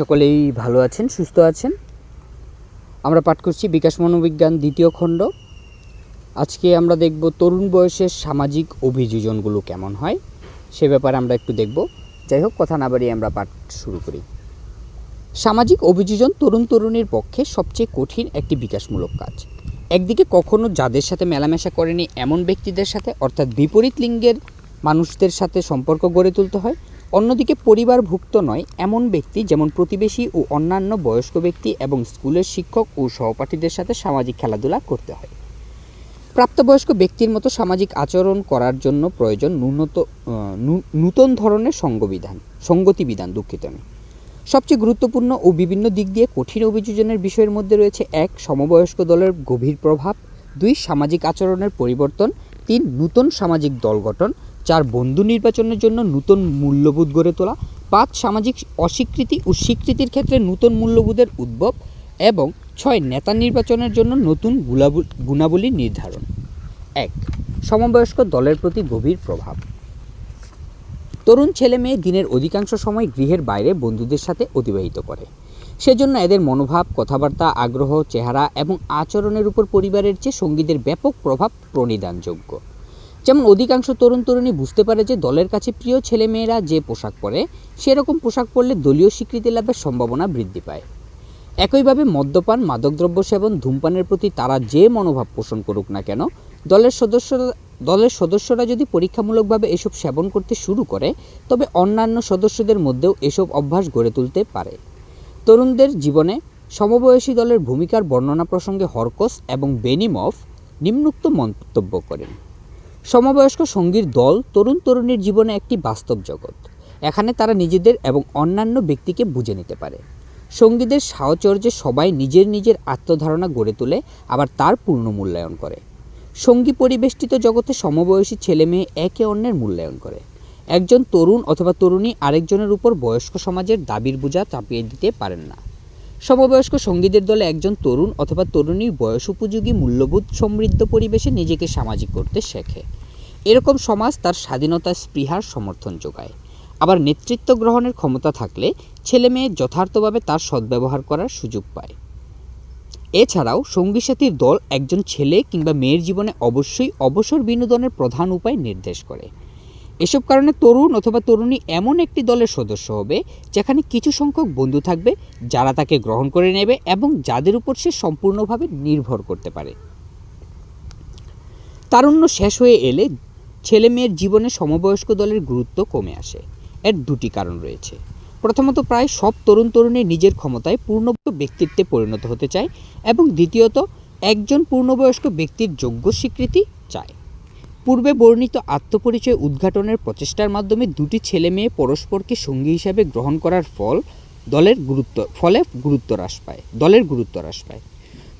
সকলেই ভালো আছেন, সুস্থ আছেন। আমরা পাঠ করছি বিকাশ মনোবিজ্ঞান দ্বিতীয় খণ্ড। আজকে আমরা দেখব তরুণ বয়সের সামাজিক অভিযোজনগুলো কেমন হয় সে ব্যাপারে আমরা একটু দেখব। যাই হোক, কথা না বাড়িয়ে আমরা পাঠ শুরু করি। সামাজিক অভিযোজন তরুণ তরুণীর পক্ষে সবচেয়ে কঠিন একটি বিকাশমূলক কাজ। একদিকে কখনো যাদের সাথে মেলামেশা করেনি এমন ব্যক্তিদের সাথে, অর্থাৎ বিপরীত লিঙ্গের মানুষদের সাথে সম্পর্ক গড়ে তুলতে হয়। অন্যদিকে পরিবারভুক্ত নয় এমন ব্যক্তি, যেমন প্রতিবেশী ও অন্যান্য বয়স্ক ব্যক্তি এবং স্কুলের শিক্ষক ও সহপাঠীদের সাথে সামাজিক খেলাধুলা করতে হয়। প্রাপ্তবয়স্ক ব্যক্তির মতো সামাজিক আচরণ করার জন্য প্রয়োজন নূতন ধরনের সঙ্গতিবিধান। সবচেয়ে গুরুত্বপূর্ণ ও বিভিন্ন দিক দিয়ে কঠিন অভিযোজনের বিষয়ের মধ্যে রয়েছে: 1. সমবয়স্ক দলের গভীর প্রভাব, 2. সামাজিক আচরণের পরিবর্তন, 3. নূতন সামাজিক দল গঠন, 4. বন্ধু নির্বাচনের জন্য নূতন মূল্যবোধ গড়ে তোলা, 5. সামাজিক অস্বীকৃতি ও স্বীকৃতির ক্ষেত্রে নূতন মূল্যবোধের উদ্ভব এবং 6. নেতা নির্বাচনের জন্য নতুন গুণাবলী নির্ধারণ। 1. সমবয়স্ক দলের প্রতি গভীর প্রভাব। তরুণ ছেলে মেয়ে দিনের অধিকাংশ সময় গৃহের বাইরে বন্ধুদের সাথে অতিবাহিত করে। সেজন্য এদের মনোভাব, কথাবার্তা, আগ্রহ, চেহারা এবং আচরণের উপর পরিবারের চেয়ে সঙ্গীদের ব্যাপক প্রভাব প্রণিধানযোগ্য। যেমন অধিকাংশ তরুণ তরুণী বুঝতে পারে যে দলের কাছে প্রিয় ছেলেমেয়েরা যে পোশাক পরে সেরকম পোশাক পরলে দলীয় স্বীকৃতি লাভের সম্ভাবনা বৃদ্ধি পায়। একইভাবে মদ্যপান, মাদকদ্রব্য সেবন, ধূমপানের প্রতি তারা যে মনোভাব পোষণ করুক না কেন, দলের সদস্যরা যদি পরীক্ষামূলকভাবে এসব সেবন করতে শুরু করে তবে অন্যান্য সদস্যদের মধ্যেও এসব অভ্যাস গড়ে তুলতে পারে। তরুণদের জীবনে সমবয়সী দলের ভূমিকার বর্ণনা প্রসঙ্গে হরকস এবং বেনিমফ নিম্নোক্ত মন্তব্য করেন: সমবয়স্ক সঙ্গীর দল তরুণ তরুণীর জীবনে একটি বাস্তব জগৎ। এখানে তারা নিজেদের এবং অন্যান্য ব্যক্তিকে বুঝে নিতে পারে। সঙ্গীদের সাহচর্যে সবাই নিজের নিজের আত্মধারণা গড়ে তোলে, আবার তার পূর্ণ মূল্যায়ন করে। সঙ্গী পরিবেষ্টিত জগতে সমবয়সী ছেলে মেয়ে একে অন্যের মূল্যায়ন করে। একজন তরুণ অথবা তরুণী আরেকজনের উপর বয়স্ক সমাজের দাবির বোঝা চাপিয়ে দিতে পারেন না। সমবয়স্ক সঙ্গীদের দলে একজন তরুণ অথবা তরুণী বয়স উপযোগী মূল্যবোধ সমৃদ্ধ পরিবেশে নিজেকে সামাজিক করতে শেখে। এরকম সমাজ তার স্বাধীনতা স্পৃহার সমর্থন যোগায়। আবার নেতৃত্ব গ্রহণের ক্ষমতা থাকলে ছেলে মেয়ে যথার্থভাবে তার সদ্ব্যবহার করার সুযোগ পায়। এছাড়াও সঙ্গী সাথীর দল একজন ছেলে কিংবা মেয়ের জীবনে অবশ্যই অবসর বিনোদনের প্রধান উপায় নির্দেশ করে। এসব কারণে তরুণ অথবা তরুণী এমন একটি দলের সদস্য হবে যেখানে কিছু সংখ্যক বন্ধু থাকবে যারা তাকে গ্রহণ করে নেবে এবং যাদের উপর সে সম্পূর্ণভাবে নির্ভর করতে পারে। তারুণ্য শেষ হয়ে এলে ছেলে মেয়ের জীবনে সমবয়স্ক দলের গুরুত্ব কমে আসে। এর দুটি কারণ রয়েছে। প্রথমত, প্রায় সব তরুণ তরুণী নিজের ক্ষমতায় পূর্ণবয়স্ক ব্যক্তিত্বে পরিণত হতে চায়, এবং দ্বিতীয়ত, একজন পূর্ণবয়স্ক ব্যক্তির যোগ্য স্বীকৃতি চায়। পূর্বে বর্ণিত আত্মপরিচয় উদ্ঘাটনের প্রচেষ্টার মাধ্যমে দুটি ছেলে মেয়ে পরস্পরকে সঙ্গী হিসাবে গ্রহণ করার দলের গুরুত্ব হ্রাস পায়।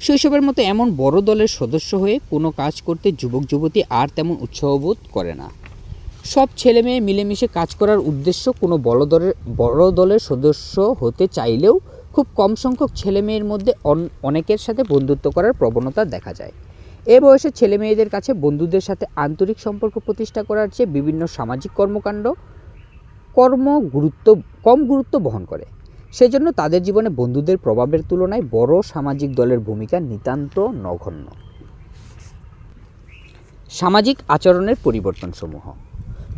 শৈশবের মতো এমন বড় দলের সদস্য হয়ে কোনো কাজ করতে যুবক যুবতী আর তেমন উৎসাহবোধ করে না। সব ছেলে মেয়ে মিলেমিশে কাজ করার উদ্দেশ্য কোনো বড় দলের সদস্য হতে চাইলেও খুব কম সংখ্যক ছেলে মেয়ের মধ্যে অনেকের সাথে বন্ধুত্ব করার প্রবণতা দেখা যায়। এ বয়সে ছেলে মেয়েদের কাছে বন্ধুদের সাথে আন্তরিক সম্পর্ক প্রতিষ্ঠা করার চেয়ে বিভিন্ন সামাজিক কর্ম কম গুরুত্ব বহন করে। সেজন্য তাদের জীবনে বন্ধুদের প্রভাবের তুলনায় বড় সামাজিক দলের ভূমিকা নিতান্ত নগণ্য। সামাজিক আচরণের পরিবর্তনসমূহ।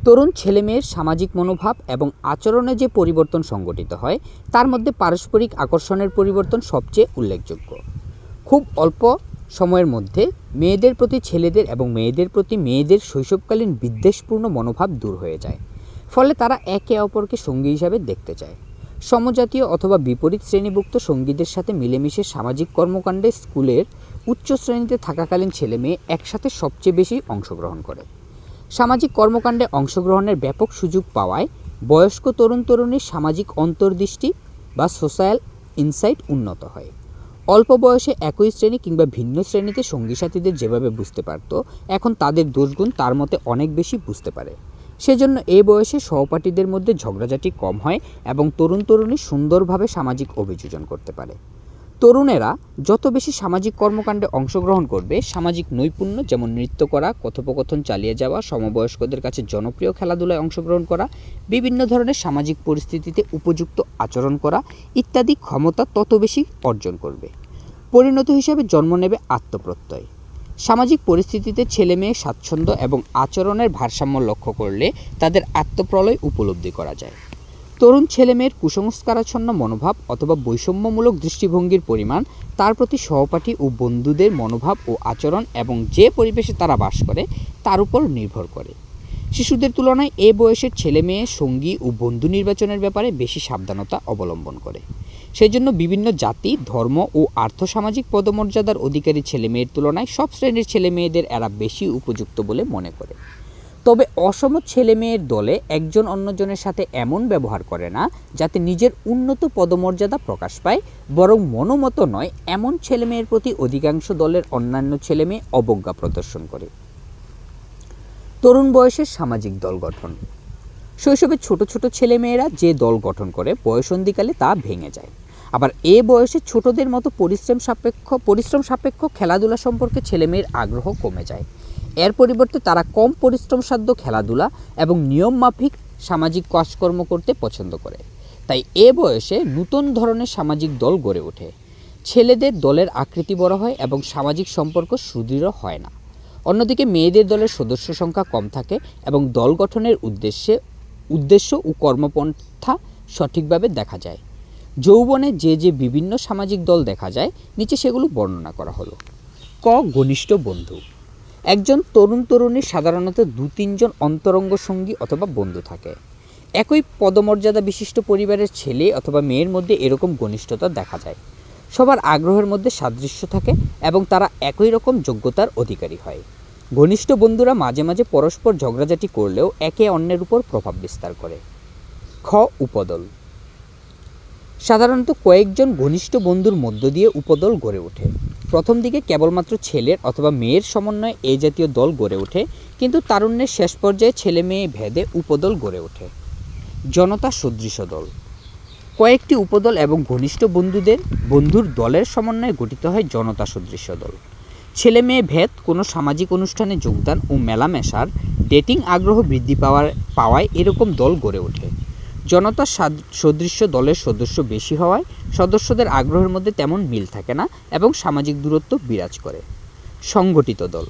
তরুণ ছেলে মেয়ের সামাজিক মনোভাব এবং আচরণে যে পরিবর্তন সংঘটিত হয় তার মধ্যে পারস্পরিক আকর্ষণের পরিবর্তন সবচেয়ে উল্লেখযোগ্য। খুব অল্প সময়ের মধ্যে মেয়েদের প্রতি ছেলেদের এবং মেয়েদের প্রতি মেয়েদের শৈশবকালীন বিদ্বেষপূর্ণ মনোভাব দূর হয়ে যায়। ফলে তারা একে অপরকে সঙ্গী হিসাবে দেখতে চায়। সমজাতীয় অথবা বিপরীত শ্রেণীভুক্ত সঙ্গীদের সাথে মিলেমিশে সামাজিক কর্মকাণ্ডে স্কুলের উচ্চ শ্রেণীতে থাকাকালীন ছেলে মেয়ে একসাথে সবচেয়ে বেশি অংশগ্রহণ করে। সামাজিক কর্মকাণ্ডে অংশগ্রহণের ব্যাপক সুযোগ পাওয়ায় বয়স্ক তরুণ তরুণীর সামাজিক অন্তর্দৃষ্টি বা সোশ্যাল ইনসাইট উন্নত হয়। অল্প বয়সে একই শ্রেণী কিংবা ভিন্ন শ্রেণীতে সঙ্গী সাথীদের যেভাবে বুঝতে পারত, এখন তাদের দোষগুণ তার মতে অনেক বেশি বুঝতে পারে। সেজন্য এই বয়সে সহপাঠীদের মধ্যে ঝগড়াঝাটি কম হয় এবং তরুণ তরুণী সুন্দরভাবে সামাজিক অভিযোজন করতে পারে। তরুণেরা যত বেশি সামাজিক কর্মকাণ্ডে অংশগ্রহণ করবে, সামাজিক নৈপুণ্য যেমন নৃত্য করা, কথোপকথন চালিয়ে যাওয়া, সমবয়স্কদের কাছে জনপ্রিয় খেলাধুলায় অংশগ্রহণ করা, বিভিন্ন ধরনের সামাজিক পরিস্থিতিতে উপযুক্ত আচরণ করা ইত্যাদি ক্ষমতা তত বেশি অর্জন করবে। পরিণত হিসাবে জন্ম নেবে আত্মপ্রত্যয়। সামাজিক পরিস্থিতিতে ছেলে মেয়ে স্বাচ্ছন্দ্য এবং আচরণের ভারসাম্য লক্ষ্য করলে তাদের আত্মপ্রলয় উপলব্ধি করা যায়। তরুণ ছেলেমেয়ের কুসংস্কারাচ্ছন্ন মনোভাব অথবা বৈষম্যমূলক দৃষ্টিভঙ্গির পরিমাণ তার প্রতি সহপাঠী ও বন্ধুদের মনোভাব ও আচরণ এবং যে পরিবেশে তারা বাস করে তার উপর নির্ভর করে। শিশুদের তুলনায় এ বয়সের ছেলে মেয়ে সঙ্গী ও বন্ধু নির্বাচনের ব্যাপারে বেশি সাবধানতা অবলম্বন করে। সেজন্য বিভিন্ন জাতি, ধর্ম ও আর্থসামাজিক পদমর্যাদার অধিকারী ছেলেমেয়ের তুলনায় সব শ্রেণীর ছেলেমেয়েদের এরা বেশি উপযুক্ত বলে মনে করে। তবে অসম ছেলেমেয়ের দলে একজন অন্যজনের সাথে এমন ব্যবহার করে না যাতে নিজের উন্নত পদমর্যাদা প্রকাশ পায়, বরং মনোমত নয় এমন ছেলেমেয়ের প্রতি অধিকাংশ দলের অন্যান্য ছেলেমেয়ে অবজ্ঞা প্রদর্শন করে। তরুণ বয়সের সামাজিক দল গঠন। শৈশবে ছোট ছোট ছেলেমেয়েরা যে দল গঠন করে বয়সন্ধিকালে তা ভেঙে যায়। আবার এ বয়সে ছোটদের মতো পরিশ্রম সাপেক্ষ খেলাধুলা সম্পর্কে ছেলেমেয়ের আগ্রহ কমে যায়। এর পরিবর্তে তারা কম পরিশ্রমসাধ্য খেলাধুলা এবং নিয়মমাফিক সামাজিক কাজকর্ম করতে পছন্দ করে। তাই এ বয়সে নতুন ধরনের সামাজিক দল গড়ে ওঠে। ছেলেদের দলের আকৃতি বড় হয় এবং সামাজিক সম্পর্ক সুদৃঢ় হয় না। অন্যদিকে মেয়েদের দলের সদস্য সংখ্যা কম থাকে এবং দল গঠনের উদ্দেশ্য ও কর্মপন্থা সঠিকভাবে দেখা যায়। যৌবনে যে বিভিন্ন সামাজিক দল দেখা যায়, নিচে সেগুলো বর্ণনা করা হলো। ক. ঘনিষ্ঠ বন্ধু। একজন তরুণ তরুণীর সাধারণত 2-3 জন অন্তরঙ্গ সঙ্গী অথবা বন্ধু থাকে। একই পদমর্যাদা বিশিষ্ট পরিবারের ছেলে অথবা মেয়ের মধ্যে এরকম ঘনিষ্ঠতা দেখা যায়। সবার আগ্রহের মধ্যে সাদৃশ্য থাকে এবং তারা একই রকম যোগ্যতার অধিকারী হয়। ঘনিষ্ঠ বন্ধুরা মাঝে মাঝে পরস্পর ঝগড়াঝাটি করলেও একে অন্যের উপর প্রভাব বিস্তার করে। খ. উপদল। সাধারণত কয়েকজন ঘনিষ্ঠ বন্ধুর মধ্য দিয়ে উপদল গড়ে ওঠে। প্রথম দিকে কেবলমাত্র ছেলের অথবা মেয়ের সমন্বয়ে এই জাতীয় দল গড়ে ওঠে, কিন্তু তারুণ্যের শেষ পর্যায়ে ছেলে মেয়ে ভেদে উপদল গড়ে ওঠে। জনতা সদৃশ দল। কয়েকটি উপদল এবং ঘনিষ্ঠ বন্ধুর দলের সমন্বয়ে গঠিত হয় জনতা সদৃশ দল। ছেলে মেয়ে ভেদ, কোনো সামাজিক অনুষ্ঠানে যোগদান ও মেলামেশার ডেটিং আগ্রহ বৃদ্ধি পাওয়ায় এরকম দল গড়ে ওঠে। জনতা সদৃশ্য দলের সদস্য বেশি হওয়ায় সদস্যদের আগ্রহের মধ্যে তেমন মিল থাকে না এবং সামাজিক দূরত্ব বিরাজ করে। সংগঠিত দল।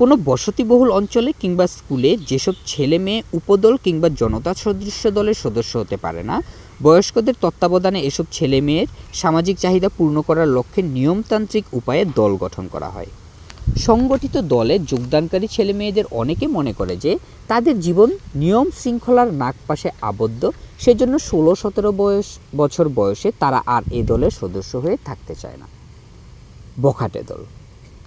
কোনো বসতিবহুল অঞ্চলে কিংবা স্কুলে যেসব ছেলে মেয়ে উপদল কিংবা জনতা সদৃশ্য দলের সদস্য হতে পারে না, বয়স্কদের তত্ত্বাবধানে এসব ছেলে মেয়ের সামাজিক চাহিদা পূর্ণ করার লক্ষ্যে নিয়মতান্ত্রিক উপায়ে দল গঠন করা হয়। সংগঠিত দলে যোগদানকারী ছেলে মেয়েদের অনেকে মনে করে যে তাদের জীবন নিয়ম শৃঙ্খলার নাগপাশে আবদ্ধ, সেজন্য 16-17 বছর বয়সে তারা আর এ দলের সদস্য হয়ে থাকতে চায় না। বখাটে দল।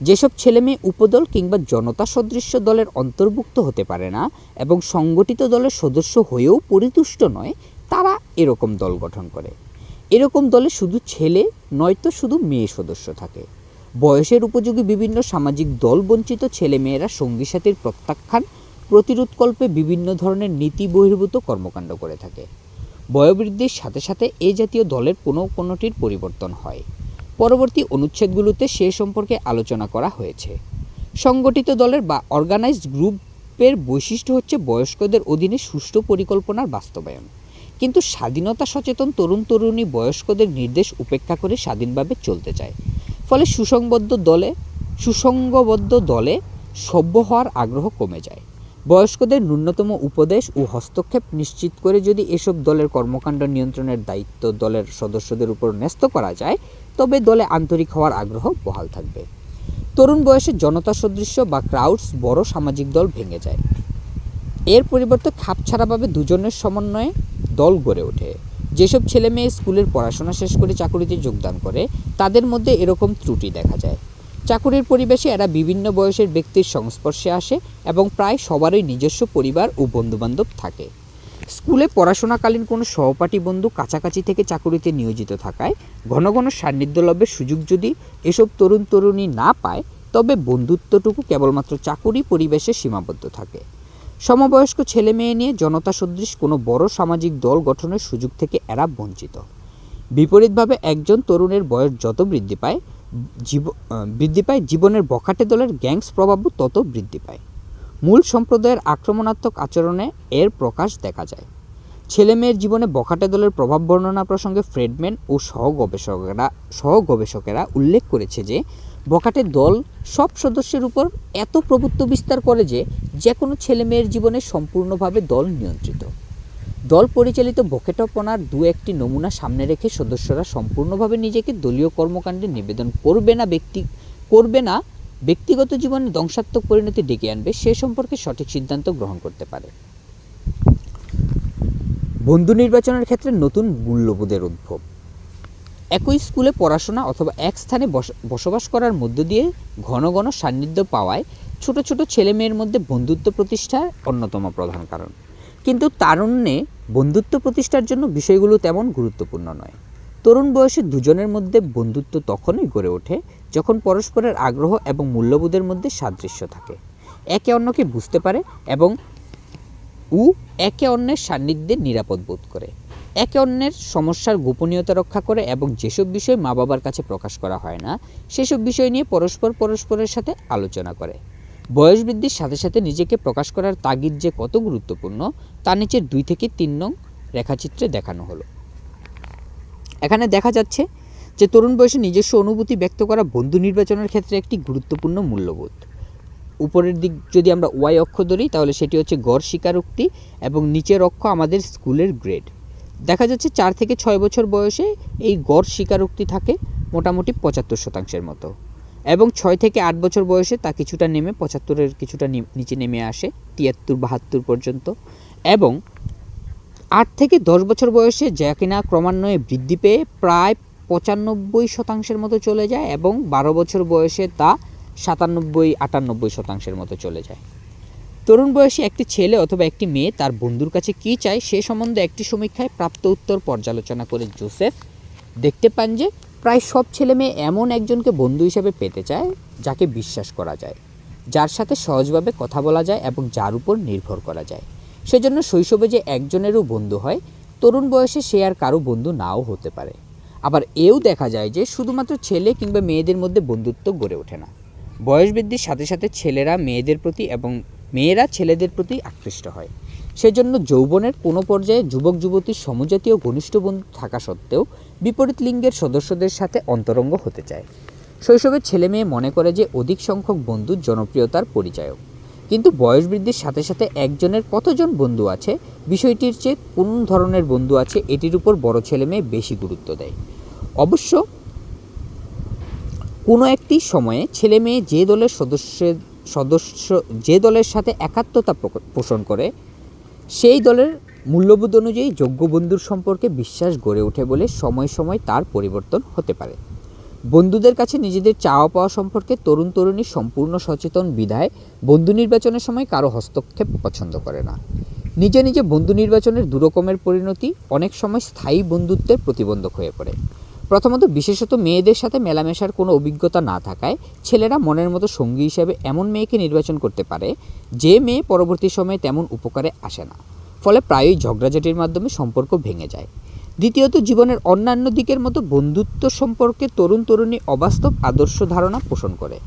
যেসব ছেলে মেয়ে উপদল কিংবা জনতা সদৃশ্য দলের অন্তর্ভুক্ত হতে পারে না এবং সংগঠিত দলের সদস্য হয়েও পরিতুষ্ট নয়, তারা এরকম দল গঠন করে। এরকম দলে শুধু ছেলে নয়তো শুধু মেয়ে সদস্য থাকে। বয়সের উপযোগী বিভিন্ন সামাজিক দল বঞ্চিত ছেলে মেয়েরা সঙ্গী সাথীর প্রত্যাখ্যান প্রতিরোধকল্পে বিভিন্ন ধরনের নীতি বহির্ভূত কর্মকাণ্ড করে থাকে। বয়োবৃদ্ধির সাথে সাথে এই জাতীয় দলের কোনোটির পরিবর্তন হয়। পরবর্তী অনুচ্ছেদগুলোতে সে সম্পর্কে আলোচনা করা হয়েছে। সংগঠিত দলের বা অর্গানাইজড গ্রুপের বৈশিষ্ট্য হচ্ছে বয়স্কদের অধীনে সুষ্ঠু পরিকল্পনার বাস্তবায়ন। কিন্তু স্বাধীনতা সচেতন তরুণ তরুণী বয়স্কদের নির্দেশ উপেক্ষা করে স্বাধীনভাবে চলতে চায়। ফলে সুসংবদ্ধ দলে সভ্য হওয়ার আগ্রহ কমে যায়। বয়স্কদের ন্যূনতম উপদেশ ও হস্তক্ষেপ নিশ্চিত করে যদি এসব দলের কর্মকাণ্ড নিয়ন্ত্রণের দায়িত্ব দলের সদস্যদের উপর ন্যস্ত করা যায়, তবে দলে আন্তরিক হওয়ার আগ্রহ বহাল থাকবে। তরুণ বয়সে জনতা সদৃশ্য বা ক্রাউডস বড় সামাজিক দল ভেঙে যায়। এর পরিবর্তে খাপছাড়াভাবে দুজনের সমন্বয়ে দল গড়ে ওঠে। যেসব ছেলে মেয়ে স্কুলের পড়াশোনা শেষ করে চাকুরিতে যোগদান করে, তাদের মধ্যে এরকম ত্রুটি দেখা যায়। চাকুরির পরিবেশে এরা বিভিন্ন বয়সের ব্যক্তির সংস্পর্শে আসে এবং প্রায় সবারই নিজস্ব পরিবার ও বন্ধুবান্ধব থাকে। স্কুলে পড়াশোনাকালীন কোনো সহপাঠী বন্ধু কাছাকাছি থেকে চাকুরিতে নিয়োজিত থাকায় ঘন ঘন সান্নিধ্য লাভের সুযোগ যদি এসব তরুণ তরুণী না পায়, তবে বন্ধুত্বটুকু কেবলমাত্র চাকুরি পরিবেশে সীমাবদ্ধ থাকে। সমবয়স্ক ছেলে মেয়ে নিয়ে জনতা সদৃশ কোনো বড় সামাজিক দল গঠনের সুযোগ থেকে এরা বঞ্চিত। বিপরীতভাবে একজন তরুণের বয়স যত বৃদ্ধি পায় জীবনের বখাটে দলের গ্যাংস প্রভাবও তত বৃদ্ধি পায়। মূল সম্প্রদায়ের আক্রমণাত্মক আচরণে এর প্রকাশ দেখা যায়। ছেলেমেয়ের জীবনে বখাটে দলের প্রভাব বর্ণনা প্রসঙ্গে ফ্রেডম্যান ও সহগবেষকেরা উল্লেখ করেছে যে বখাটে দল সব সদস্যের উপর এত প্রভুত্ব বিস্তার করে যে কোনো ছেলেমেয়ের জীবনে সম্পূর্ণভাবে দল নিয়ন্ত্রিত। দল পরিচালিত বখাটেপনার দু একটি নমুনা সামনে রেখে সদস্যরা সম্পূর্ণভাবে নিজেকে দলীয় কর্মকাণ্ডে নিবেদন করবে না ব্যক্তিগত জীবনে ধ্বংসাত্মক পরিণতি ডেকে আনবে সে সম্পর্কে সঠিক সিদ্ধান্ত গ্রহণ করতে পারে। বন্ধু নির্বাচনের ক্ষেত্রে নতুন মূল্যবোধের উদ্ভব। একই স্কুলে পড়াশোনা অথবা এক স্থানে বসবাস করার মধ্য দিয়ে ঘন ঘন সান্নিধ্য পাওয়ায় ছোট ছোট ছেলে মেয়ের মধ্যে বন্ধুত্ব প্রতিষ্ঠার অন্যতম প্রধান কারণ। কিন্তু তারুণ্যে বন্ধুত্ব প্রতিষ্ঠার জন্য বিষয়গুলো তেমন গুরুত্বপূর্ণ নয়। তরুণ বয়সে দুজনের মধ্যে বন্ধুত্ব তখনই গড়ে ওঠে যখন পরস্পরের আগ্রহ এবং মূল্যবোধের মধ্যে সাদৃশ্য থাকে, একে অন্যকে বুঝতে পারে এবং একে অন্যের সান্নিধ্যে নিরাপদ বোধ করে, একে অন্যের সমস্যার গোপনীয়তা রক্ষা করে এবং যেসব বিষয় মা বাবার কাছে প্রকাশ করা হয় না সেসব বিষয় নিয়ে পরস্পরের সাথে আলোচনা করে। বয়স বৃদ্ধির সাথে সাথে নিজেকে প্রকাশ করার তাগিদ যে কত গুরুত্বপূর্ণ তা নিচের 2 থেকে 3 নং রেখাচিত্রে দেখানো হলো। এখানে দেখা যাচ্ছে যে তরুণ বয়সে নিজস্ব অনুভূতি ব্যক্ত করা বন্ধু নির্বাচনের ক্ষেত্রে একটি গুরুত্বপূর্ণ মূল্যবোধ। উপরের দিক যদি আমরা ওয়াই অক্ষ ধরি তাহলে সেটি হচ্ছে গড় স্বীকারোক্তি এবং নিচের অক্ষ আমাদের স্কুলের গ্রেড। দেখা যাচ্ছে 4 থেকে 6 বছর বয়সে এই গড় স্বীকারোক্তি থাকে মোটামুটি 75% মতো এবং 6 থেকে 8 বছর বয়সে তা কিছুটা নেমে 75-এর কিছুটা নিচে নেমে আসে 73-72 পর্যন্ত এবং 8 থেকে 10 বছর বয়সে যা কিনা ক্রমান্বয়ে বৃদ্ধি পেয়ে প্রায় 95% মতো চলে যায় এবং 12 বছর বয়সে তা 97-98% মতো চলে যায়। তরুণ বয়সে একটি ছেলে অথবা একটি মেয়ে তার বন্ধুর কাছে কী চায় সে সম্বন্ধে একটি সমীক্ষায় প্রাপ্ত উত্তর পর্যালোচনা করে জোসেফ দেখতে পান যে প্রায় সব ছেলে মেয়ে এমন একজনকে বন্ধু হিসেবে পেতে চায় যাকে বিশ্বাস করা যায়, যার সাথে সহজভাবে কথা বলা যায় এবং যার উপর নির্ভর করা যায়। সেজন্য শৈশবে যে একজনেরও বন্ধু হয় তরুণ বয়সে সে আর কারো বন্ধু নাও হতে পারে। আবার এও দেখা যায় যে শুধুমাত্র ছেলে কিংবা মেয়েদের মধ্যে বন্ধুত্ব গড়ে ওঠে না। বয়স বৃদ্ধির সাথে সাথে ছেলেরা মেয়েদের প্রতি এবং মেয়েরা ছেলেদের প্রতি আকৃষ্ট হয়। সেজন্য যৌবনের কোনো পর্যায়ে যুবক যুবতীর সমজাতীয় ঘনিষ্ঠ বন্ধু থাকা সত্ত্বেও বিপরীত লিঙ্গের সদস্যদের সাথে অন্তরঙ্গ হতে চায়। শৈশবের ছেলে মেয়ে মনে করে যে অধিক সংখ্যক বন্ধু জনপ্রিয়তার পরিচায়ক, কিন্তু বয়স বৃদ্ধির সাথে সাথে একজনের কতজন বন্ধু আছে বিষয়টির চেয়ে কোন ধরনের বন্ধু আছে এটির উপর বড় ছেলে মেয়ে বেশি গুরুত্ব দেয়। অবশ্য কোনো একটি সময়ে ছেলে মেয়ে যে দলের সাথে একাত্মতা পোষণ করে সেই দলের মূল্যবোধ অনুযায়ী যোগ্য বন্ধুর সম্পর্কে বিশ্বাস গড়ে ওঠে বলে সময় সময় তার পরিবর্তন হতে পারে। বন্ধুদের কাছে নিজেদের চাওয়া পাওয়া সম্পর্কে তরুণ তরুণী সম্পূর্ণ সচেতন বিধায় বন্ধু নির্বাচনের সময় কারো হস্তক্ষেপ পছন্দ করে না। নিজে নিজে বন্ধু নির্বাচনের দুরকমের পরিণতি অনেক সময় স্থায়ী বন্ধুত্বের প্রতিবন্ধক হয়ে পড়ে। প্রথমত, বিশেষত মেয়েদের সাথে মেলামেশার কোনো অভিজ্ঞতা না থাকায় ছেলেরা মনের মতো সঙ্গী হিসেবে এমন মেয়েকে নির্বাচন করতে পারে যে মেয়ে পরবর্তী সময়ে তেমন উপকারে আসে না, ফলে প্রায়ই ঝগড়াঝাটির মাধ্যমে সম্পর্ক ভেঙে যায়। দ্বিতীয়ত, জীবনের অন্যান্য দিকের মতো বন্ধুত্ব সম্পর্কে তরুণ তরুণী অবাস্তব আদর্শ ধারণা পোষণ করে।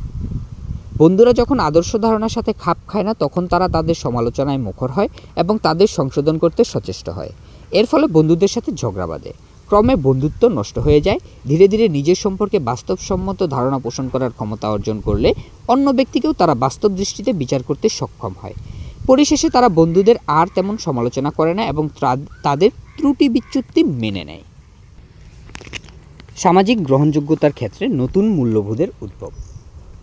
বন্ধুরা যখন আদর্শ ধারণার সাথে খাপ খায় না তখন তারা তাদের সমালোচনায় মুখর হয় এবং তাদের সংশোধন করতে সচেষ্ট হয়। এর ফলে বন্ধুদের সাথে ঝগড়া বাঁধে। ক্রমে বন্ধুত্ব নষ্ট হয়ে যায়। ধীরে ধীরে নিজের সম্পর্কে বাস্তবসম্মত ধারণা পোষণ করার ক্ষমতা অর্জন করলে অন্য ব্যক্তিকেও তারা বাস্তব দৃষ্টিতে বিচার করতে সক্ষম হয়। পরিশেষে তারা বন্ধুদের আর তেমন সমালোচনা করে না এবং তাদের ত্রুটি বিচ্যুতি মেনে নেয়। সামাজিক গ্রহণযোগ্যতার ক্ষেত্রে নতুন মূল্যবোধের উদ্ভব।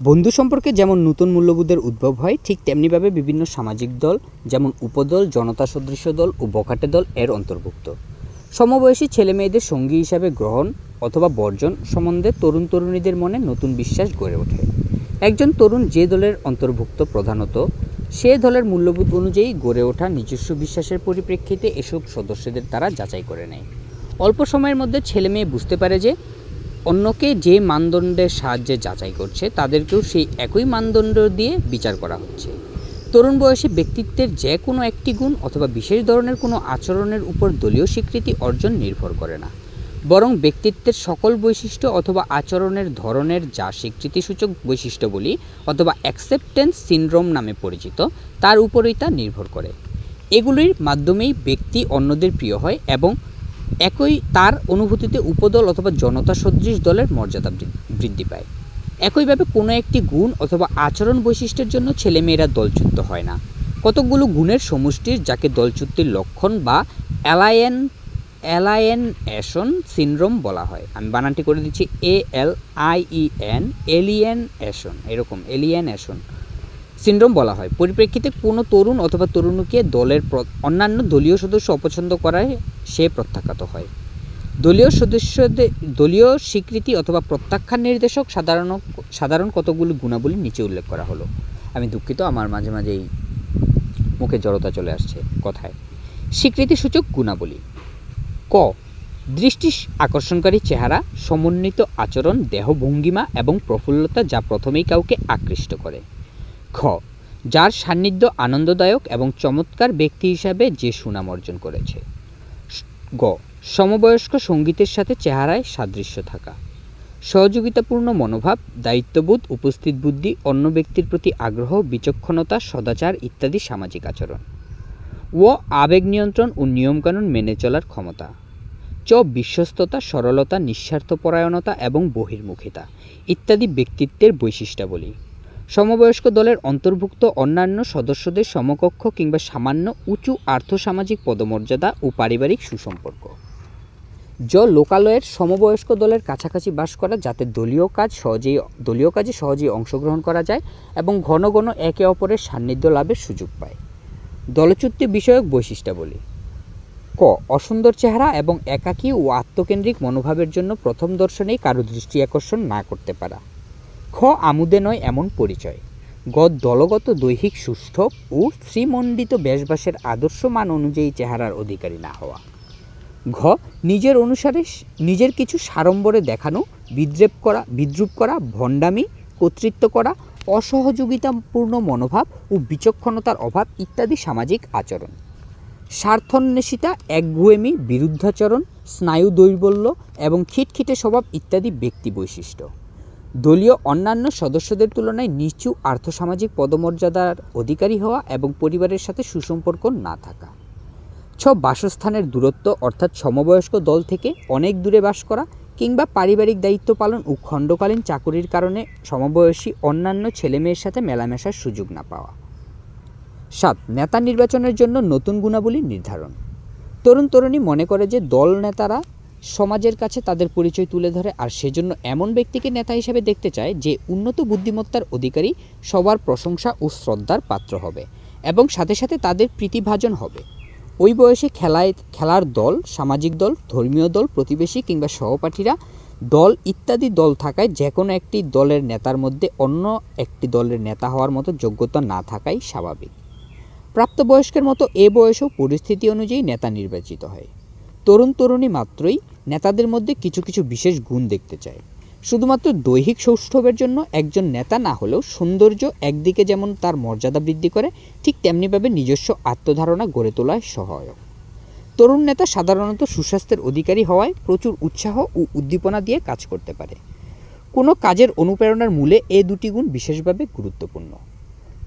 বন্ধু সম্পর্কে যেমন নতুন মূল্যবোধের উদ্ভব হয় ঠিক তেমনিভাবে বিভিন্ন সামাজিক দল যেমন উপদল, জনতা সদৃশ দল ও বখাটে দল এর অন্তর্ভুক্ত। সমবয়সী ছেলে মেয়েদের সঙ্গী হিসাবে গ্রহণ অথবা বর্জন সম্বন্ধে তরুণ তরুণীদের মনে নতুন বিশ্বাস গড়ে ওঠে। একজন তরুণ যে দলের অন্তর্ভুক্ত প্রধানত সে দলের মূল্যবোধ অনুযায়ী গড়ে ওঠা নিজস্ব বিশ্বাসের পরিপ্রেক্ষিতে এসব সদস্যদের তারা যাচাই করে নেয়। অল্প সময়ের মধ্যে ছেলে মেয়ে বুঝতে পারে যে অন্যকে যে মানদণ্ডের সাহায্যে যাচাই করছে তাদেরকেও সেই একই মানদণ্ড দিয়ে বিচার করা হচ্ছে। তরুণ বয়সে ব্যক্তিত্বের যে কোনো একটি গুণ অথবা বিশেষ ধরনের কোনো আচরণের উপর দলীয় স্বীকৃতি অর্জন নির্ভর করে না, বরং ব্যক্তিত্বের সকল বৈশিষ্ট্য অথবা আচরণের ধরনের, যা স্বীকৃতিসূচক বৈশিষ্ট্য বলি অথবা অ্যাকসেপ্টেন্স সিনড্রোম নামে পরিচিত, তার উপরই তা নির্ভর করে। এগুলির মাধ্যমেই ব্যক্তি অন্যদের প্রিয় হয় এবং একই তার অনুভূতিতে উপদল অথবা জনতা সদৃশ দলের মর্যাদা বৃদ্ধি পায়। একইভাবে কোনো একটি গুণ অথবা আচরণ বৈশিষ্ট্যের জন্য ছেলেমেয়েরা দলচ্যুত হয় না। কতকগুলো গুণের সমষ্টির, যাকে দলচ্যুতির লক্ষণ বা অ্যালাইয়েনশন সিনড্রোম বলা হয়। আমি বানানটি করে দিচ্ছি, ALIEN, এলিয়েনশন, এরকম এলিয়েনশন সিনড্রোম বলা হয়। পরিপ্রেক্ষিতে কোনো তরুণ অথবা তরুণীকে দলের অন্যান্য দলীয় সদস্য অপছন্দ করায় সে প্রত্যাখ্যাত হয়। দলীয় স্বীকৃতি অথবা প্রত্যাখ্যান নির্দেশক সাধারণ কতগুলো গুণাবলী নিচে উল্লেখ করা হলো। আমি দুঃখিত, আমার মাঝে মাঝেই মুখে জড়তা চলে আসছে কথায়। স্বীকৃতিসূচক গুণাবলী: ক, দৃষ্টি আকর্ষণকারী চেহারা, সমন্বিত আচরণ, দেহভঙ্গিমা এবং প্রফুল্লতা, যা প্রথমেই কাউকে আকৃষ্ট করে। খ, যার সান্নিধ্য আনন্দদায়ক এবং চমৎকার ব্যক্তি হিসাবে যে সুনাম অর্জন করেছে। গ, সমবয়স্ক সঙ্গীতের সাথে চেহারায় সাদৃশ্য থাকা। সহযোগিতাপূর্ণ মনোভাব, দায়িত্ববোধ, উপস্থিত বুদ্ধি, অন্য ব্যক্তির প্রতি আগ্রহ, বিচক্ষণতা, সদাচার ইত্যাদি সামাজিক আচরণ। ও, আবেগ নিয়ন্ত্রণ ও নিয়মকানুন মেনে চলার ক্ষমতা। চ, বিশ্বস্ততা, সরলতা, নিঃস্বার্থপরায়ণতা এবং বহির্মুখিতা ইত্যাদি ব্যক্তিত্বের বৈশিষ্ট্যাবলী। সমবয়স্ক দলের অন্তর্ভুক্ত অন্যান্য সদস্যদের সমকক্ষ কিংবা সামান্য উঁচু আর্থসামাজিক পদমর্যাদা ও পারিবারিক সুসম্পর্ক। জ, লোকালয়ের সমবয়স্ক দলের কাছাকাছি বাস করা, যাতে দলীয় কাজে সহজেই অংশগ্রহণ করা যায় এবং ঘন ঘন একে অপরের সান্নিধ্য লাভের সুযোগ পায়। দলচ্যুতি বিষয়ক বৈশিষ্ট্যাবলী: ক, অসুন্দর চেহারা এবং একাকী ও আত্মকেন্দ্রিক মনোভাবের জন্য প্রথম দর্শনেই কারো দৃষ্টি আকর্ষণ না করতে পারা। খ, আমোদে নয় এমন পরিচয়। গ, দলগত দৈহিক সুষ্ঠু ও শ্রীমণ্ডিত বেশবাসের আদর্শ মান অনুযায়ী চেহারার অধিকারী না হওয়া। ঘ, নিজের অনুসারে নিজের কিছু সাড়ম্বরে দেখানো, বিদ্রুপ করা, ভণ্ডামি, কর্তৃত্ব করা, অসহযোগিতাপূর্ণ মনোভাব ও বিচক্ষণতার অভাব ইত্যাদি সামাজিক আচরণ। স্বার্থন্বেষিতা, একগুঁয়েমি, বিরুদ্ধাচরণ, স্নায়ু দৌর্বল্য এবং খিটখিটে স্বভাব ইত্যাদি ব্যক্তি বৈশিষ্ট্য। দলীয় অন্যান্য সদস্যদের তুলনায় নিচু আর্থসামাজিক পদমর্যাদার অধিকারী হওয়া এবং পরিবারের সাথে সুসম্পর্ক না থাকা। ছ, বাসস্থানের দূরত্ব, অর্থাৎ সমবয়স্ক দল থেকে অনেক দূরে বাস করা কিংবা পারিবারিক দায়িত্ব পালন ও খণ্ডকালীন চাকুরির কারণে সমবয়সী অন্যান্য ছেলেমেয়ের সাথে মেলামেশার সুযোগ না পাওয়া। 7, নেতা নির্বাচনের জন্য নতুন গুণাবলী নির্ধারণ। তরুণ তরুণী মনে করে যে দল নেতারা সমাজের কাছে তাদের পরিচয় তুলে ধরে, আর সেজন্য এমন ব্যক্তিকে নেতা হিসেবে দেখতে চায় যে উন্নত বুদ্ধিমত্তার অধিকারী, সবার প্রশংসা ও শ্রদ্ধার পাত্র হবে এবং সাথে সাথে তাদের প্রীতিভাজন হবে। ওই বয়সে খেলার দল, সামাজিক দল, ধর্মীয় দল, প্রতিবেশী কিংবা সহপাঠীরা দল ইত্যাদি দল থাকায় যে কোনো একটি দলের নেতার মধ্যে অন্য একটি দলের নেতা হওয়ার মতো যোগ্যতা না থাকাই স্বাভাবিক। প্রাপ্তবয়স্কের মতো এ বয়সেও পরিস্থিতি অনুযায়ী নেতা নির্বাচিত হয়। তরুণ তরুণী মাত্রই নেতাদের মধ্যে কিছু কিছু বিশেষ গুণ দেখতে চায়। শুধুমাত্র দৈহিক সৌষ্ঠবের জন্য একজন নেতা না হলেও সৌন্দর্য একদিকে যেমন তার মর্যাদা বৃদ্ধি করে, ঠিক তেমনিভাবে নিজস্ব আত্মধারণা গড়ে তোলায় সহায়ক। তরুণ নেতা সাধারণত সুস্বাস্থ্যের অধিকারী হওয়ায় প্রচুর উৎসাহ ও উদ্দীপনা দিয়ে কাজ করতে পারে। কোনো কাজের অনুপ্রেরণার মূলে এ দুটি গুণ বিশেষভাবে গুরুত্বপূর্ণ।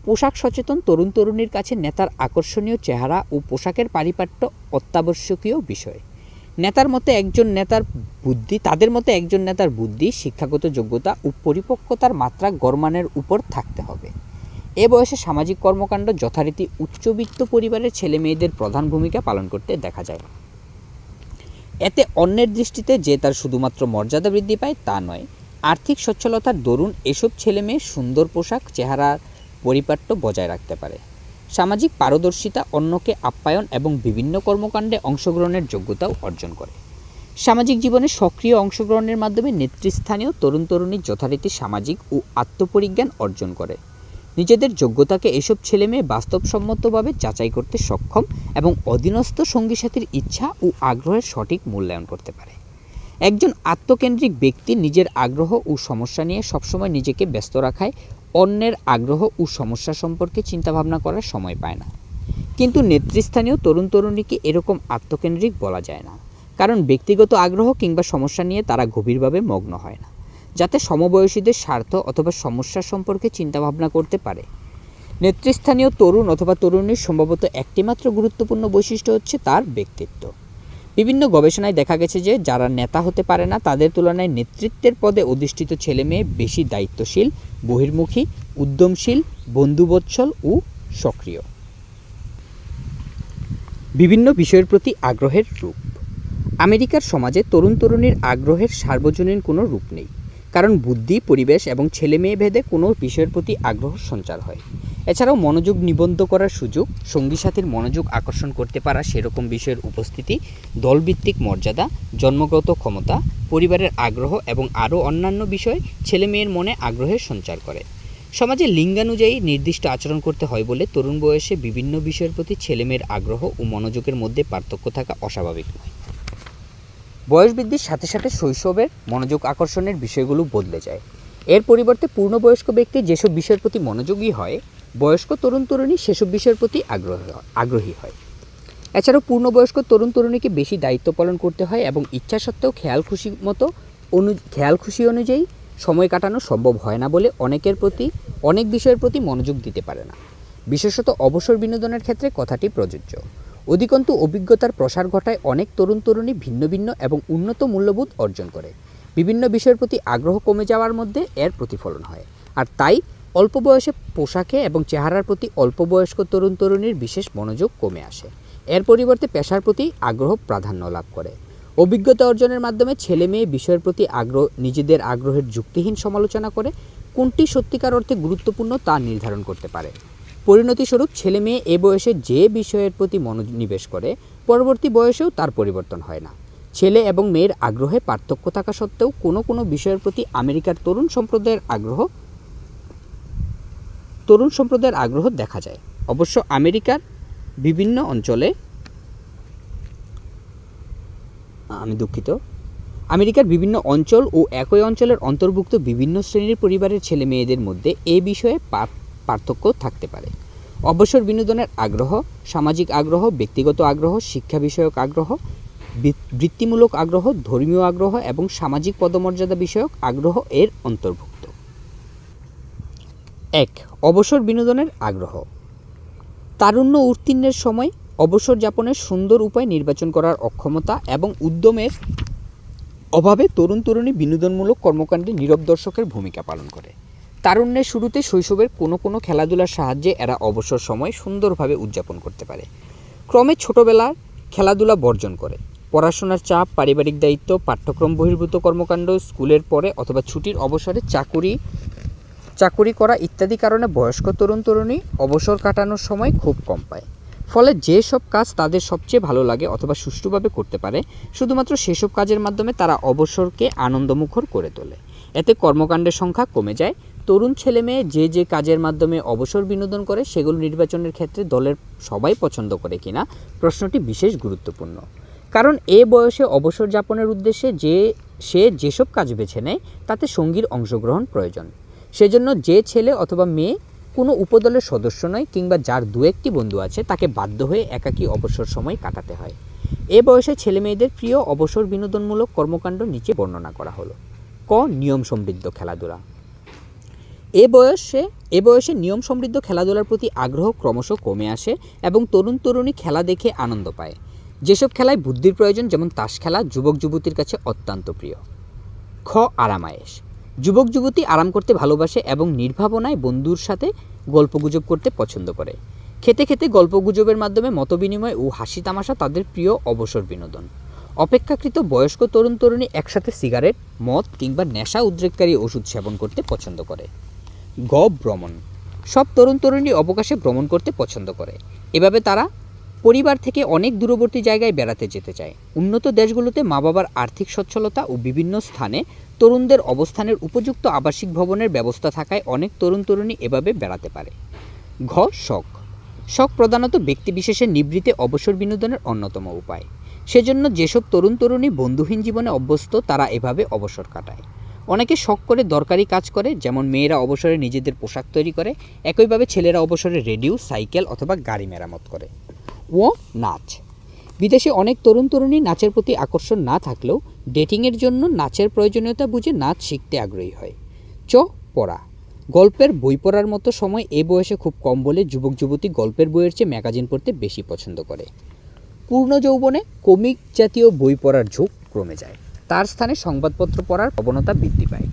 পোশাক সচেতন তরুণ তরুণীর কাছে নেতার আকর্ষণীয় চেহারা ও পোশাকের পারিপাট্য অত্যাবশ্যকীয় বিষয়। তাদের মতে একজন নেতার বুদ্ধি, শিক্ষাগত যোগ্যতা ও পরিপক্কতার মাত্রা গড়মানের উপর থাকতে হবে। এ বয়সে সামাজিক কর্মকাণ্ড যথারীতি উচ্চবিত্ত পরিবারের ছেলে মেয়েদের প্রধান ভূমিকা পালন করতে দেখা যায়। এতে অন্যের দৃষ্টিতে যে তার শুধুমাত্র মর্যাদা বৃদ্ধি পায় তা নয়, আর্থিক সচ্ছলতার দরুন এসব ছেলে মেয়ে সুন্দর পোশাক, চেহারার পরিপাট্য বজায় রাখতে পারে। সামাজিক পারদর্শিতা, অন্যকে আপ্যায়ন এবং বিভিন্ন কর্মকাণ্ডে অংশগ্রহণের যোগ্যতাও অর্জন করে। সামাজিক জীবনে সক্রিয় অংশগ্রহণের মাধ্যমে নেতৃস্থানীয় তরুণ তরুণী যথারীতি সামাজিক ও আত্মপরিজ্ঞান অর্জন করে। নিজেদের যোগ্যতাকে এসব ছেলেমেয়ে বাস্তবসম্মতভাবে যাচাই করতে সক্ষম এবং অধীনস্থ সঙ্গী সাথীর ইচ্ছা ও আগ্রহের সঠিক মূল্যায়ন করতে পারে। একজন আত্মকেন্দ্রিক ব্যক্তি নিজের আগ্রহ ও সমস্যা নিয়ে সবসময় নিজেকে ব্যস্ত রাখায় অন্যের আগ্রহ ও সমস্যা সম্পর্কে চিন্তাভাবনা করার সময় পায় না। কিন্তু নেতৃস্থানীয় তরুণ তরুণীকে এরকম আত্মকেন্দ্রিক বলা যায় না, কারণ ব্যক্তিগত আগ্রহ কিংবা সমস্যা নিয়ে তারা গভীরভাবে মগ্ন হয় না, যাতে সমবয়সীদের স্বার্থ অথবা সমস্যার সম্পর্কে চিন্তাভাবনা করতে পারে। নেতৃস্থানীয় তরুণ অথবা তরুণীর সম্ভবত একটিমাত্র গুরুত্বপূর্ণ বৈশিষ্ট্য হচ্ছে তার ব্যক্তিত্ব। বিভিন্ন গবেষণায় দেখা গেছে যে যারা নেতা হতে পারে না তাদের তুলনায় নেতৃত্বের পদে অধিষ্ঠিত ছেলে মেয়ে বেশি দায়িত্বশীল, বহির্মুখী, উদ্যমশীল, বন্ধুবৎসল ও সক্রিয়। বিভিন্ন বিষয়ের প্রতি আগ্রহের রূপ। আমেরিকার সমাজে তরুণ তরুণীর আগ্রহের সার্বজনীন কোনো রূপ নেই, কারণ বুদ্ধি, পরিবেশ এবং ছেলে মেয়ে ভেদে কোনো বিষয়ের প্রতি আগ্রহ সঞ্চার হয়। এছাড়াও মনোযোগ নিবদ্ধ করার সুযোগ, সঙ্গী সাথীর মনোযোগ আকর্ষণ করতে পারা সেরকম বিষয়ের উপস্থিতি, দলভিত্তিক মর্যাদা, জন্মগত ক্ষমতা, পরিবারের আগ্রহ এবং আরও অন্যান্য বিষয় ছেলে মেয়ের মনে আগ্রহের সঞ্চার করে। সমাজে লিঙ্গানুযায়ী নির্দিষ্ট আচরণ করতে হয় বলে তরুণ বয়সে বিভিন্ন বিষয়ের প্রতি ছেলে মেয়ের আগ্রহ ও মনোযোগের মধ্যে পার্থক্য থাকা অস্বাভাবিক নয়। বয়স বৃদ্ধির সাথে সাথে শৈশবের মনোযোগ আকর্ষণের বিষয়গুলো বদলে যায়। এর পরিবর্তে পূর্ণবয়স্ক ব্যক্তি যেসব বিষয়ের প্রতি মনোযোগী হয়, বয়স্ক তরুণ তরুণী সেসব বিষয়ের প্রতি আগ্রহী হয়। এছাড়াও পূর্ণবয়স্ক তরুণ তরুণীকে বেশি দায়িত্ব পালন করতে হয় এবং ইচ্ছা সত্ত্বেও খেয়াল খুশি অনুযায়ী সময় কাটানো সম্ভব হয় না বলে অনেক বিষয়ের প্রতি মনোযোগ দিতে পারে না। বিশেষত অবসর বিনোদনের ক্ষেত্রে কথাটি প্রযোজ্য। অধিকন্তু অভিজ্ঞতার প্রসার ঘটায় অনেক তরুণ তরুণী ভিন্ন ভিন্ন এবং উন্নত মূল্যবোধ অর্জন করে। বিভিন্ন বিষয়ের প্রতি আগ্রহ কমে যাওয়ার মধ্যে এর প্রতিফলন হয়। আর তাই অল্প বয়সে পোশাকে এবং চেহারার প্রতি অল্প বয়স্ক তরুণ তরুণীর বিশেষ মনোযোগ কমে আসে। এর পরিবর্তে পেশার প্রতি আগ্রহ প্রাধান্য লাভ করে। অভিজ্ঞতা অর্জনের মাধ্যমে ছেলে মেয়ে বিষয়ের প্রতি নিজেদের আগ্রহের যুক্তিহীন সমালোচনা করে কোনটি সত্যিকার অর্থে গুরুত্বপূর্ণ তা নির্ধারণ করতে পারে। পরিণতিস্বরূপ ছেলে মেয়ে এ বয়সে যে বিষয়ের প্রতি মনোনিবেশ করে, পরবর্তী বয়সেও তার পরিবর্তন হয় না। ছেলে এবং মেয়ের আগ্রহে পার্থক্য থাকা সত্ত্বেও কোনো কোনো বিষয়ের প্রতি আমেরিকার তরুণ সম্প্রদায়ের আগ্রহ দেখা যায়। অবশ্য আমেরিকার বিভিন্ন অঞ্চল ও একই অঞ্চলের অন্তর্ভুক্ত বিভিন্ন শ্রেণীর পরিবারের ছেলে মেয়েদের মধ্যে এ বিষয়ে পার্থক্য থাকতে পারে। অবসর বিনোদনের আগ্রহ, সামাজিক আগ্রহ, ব্যক্তিগত আগ্রহ, শিক্ষা বিষয়ক আগ্রহ, বৃত্তিমূলক আগ্রহ, ধর্মীয় আগ্রহ এবং সামাজিক পদমর্যাদা বিষয়ক আগ্রহ এর অন্তর্ভুক্ত। 1. অবসর বিনোদনের আগ্রহ। তারুণ্য উত্তীর্ণের সময় অবসর যাপনের সুন্দর উপায় নির্বাচন করার অক্ষমতা এবং উদ্যমের অভাবে তরুণ তরুণী বিনোদনমূলক কর্মকাণ্ডে নীরব দর্শকের ভূমিকা পালন করে। তারুণ্যের শুরুতে শৈশবের কোনো খেলাধুলার সাহায্যে এরা অবসর সময় সুন্দরভাবে উদযাপন করতে পারে। ক্রমে ছোটবেলার খেলাধুলা বর্জন করে। পড়াশোনার চাপ, পারিবারিক দায়িত্ব, পাঠ্যক্রম বহির্ভূত কর্মকাণ্ড, স্কুলের পরে অথবা ছুটির অবসরে চাকুরি করা ইত্যাদি কারণে বয়স্ক তরুণ তরুণী অবসর কাটানোর সময় খুব কম পায়। ফলে যেসব কাজ তাদের সবচেয়ে ভালো লাগে অথবা সুষ্ঠুভাবে করতে পারে, শুধুমাত্র সেসব কাজের মাধ্যমে তারা অবসরকে আনন্দমুখর করে তোলে। এতে কর্মকাণ্ডের সংখ্যা কমে যায়। তরুণ ছেলে মেয়ে যে কাজের মাধ্যমে অবসর বিনোদন করে সেগুলো নির্বাচনের ক্ষেত্রে দলের সবাই পছন্দ করে কিনা প্রশ্নটি বিশেষ গুরুত্বপূর্ণ। কারণ এ বয়সে অবসর যাপনের উদ্দেশ্যে সে যেসব কাজ বেছে নেয় তাতে সঙ্গীর অংশগ্রহণ প্রয়োজন। সেজন্য যে ছেলে অথবা মেয়ে কোনো উপদলের সদস্য নয় কিংবা যার দু একটি বন্ধু আছে তাকে বাধ্য হয়ে একাকী অবসর সময় কাটাতে হয়। এ বয়সে ছেলে মেয়েদের প্রিয় অবসর বিনোদনমূলক কর্মকাণ্ড নিচে বর্ণনা করা হলো। ক. নিয়ম সমৃদ্ধ খেলাধুলা। এ বয়সে নিয়ম সমৃদ্ধ খেলাধুলার প্রতি আগ্রহ ক্রমশ কমে আসে এবং তরুণ তরুণী খেলা দেখে আনন্দ পায়। যেসব খেলায় বুদ্ধির প্রয়োজন, যেমন তাস খেলা, যুবক যুবতীর কাছে অত্যন্ত প্রিয়। খ. আরামায়েশ। যুবক যুবতী আরাম করতে ভালোবাসে এবং নির্ভাবনায় বন্ধুর সাথে গল্পগুজব করতে পছন্দ করে। খেতে খেতে গল্পগুজবের মাধ্যমে মতবিনিময় ও হাসি তামাশা তাদের প্রিয় অবসর বিনোদন। অপেক্ষাকৃত বয়স্ক তরুণ তরুণী একসাথে সিগারেট, মদ কিংবা নেশা উদ্রেককারী ওষুধ সেবন করতে পছন্দ করে। গ. ভ্রমণ। সব তরুণ তরুণী অবকাশে ভ্রমণ করতে পছন্দ করে। এভাবে তারা পরিবার থেকে অনেক দূরবর্তী জায়গায় বেড়াতে যেতে চায়। উন্নত দেশগুলোতে মা বাবার আর্থিক সচ্ছলতা ও বিভিন্ন স্থানে তরুণদের অবস্থানের উপযুক্ত আবাসিক ভবনের ব্যবস্থা থাকায় অনেক তরুণ তরুণী এভাবে বেড়াতে পারে। ঘ. শখ। শখ প্রধানত ব্যক্তিবিশেষের নিবৃত্তে অবসর বিনোদনের অন্যতম উপায়। সেজন্য যেসব তরুণ তরুণী বন্ধুহীন জীবনে অভ্যস্ত তারা এভাবে অবসর কাটায়। অনেকে শখ করে দরকারি কাজ করে, যেমন মেয়েরা অবসরে নিজেদের পোশাক তৈরি করে, একইভাবে ছেলেরা অবসরে রেডিও, সাইকেল অথবা গাড়ি মেরামত করে। ও নাচ। বিদেশে অনেক তরুণ তরুণী নাচের প্রতি আকর্ষণ না থাকলেও ডেটিংয়ের জন্য নাচের প্রয়োজনীয়তা বুঝে নাচ শিখতে আগ্রহী হয়। পড়া। গল্পের বই পড়ার মতো সময় এ বয়সে খুব কম বলে যুবক যুবতী গল্পের বইয়ের চেয়ে ম্যাগাজিন পড়তে বেশি পছন্দ করে। পূর্ণ যৌবনে কমিক জাতীয় বই পড়ার ঝোঁক কমে যায়, তার স্থানে সংবাদপত্র পড়ার প্রবণতা বৃদ্ধি পায়।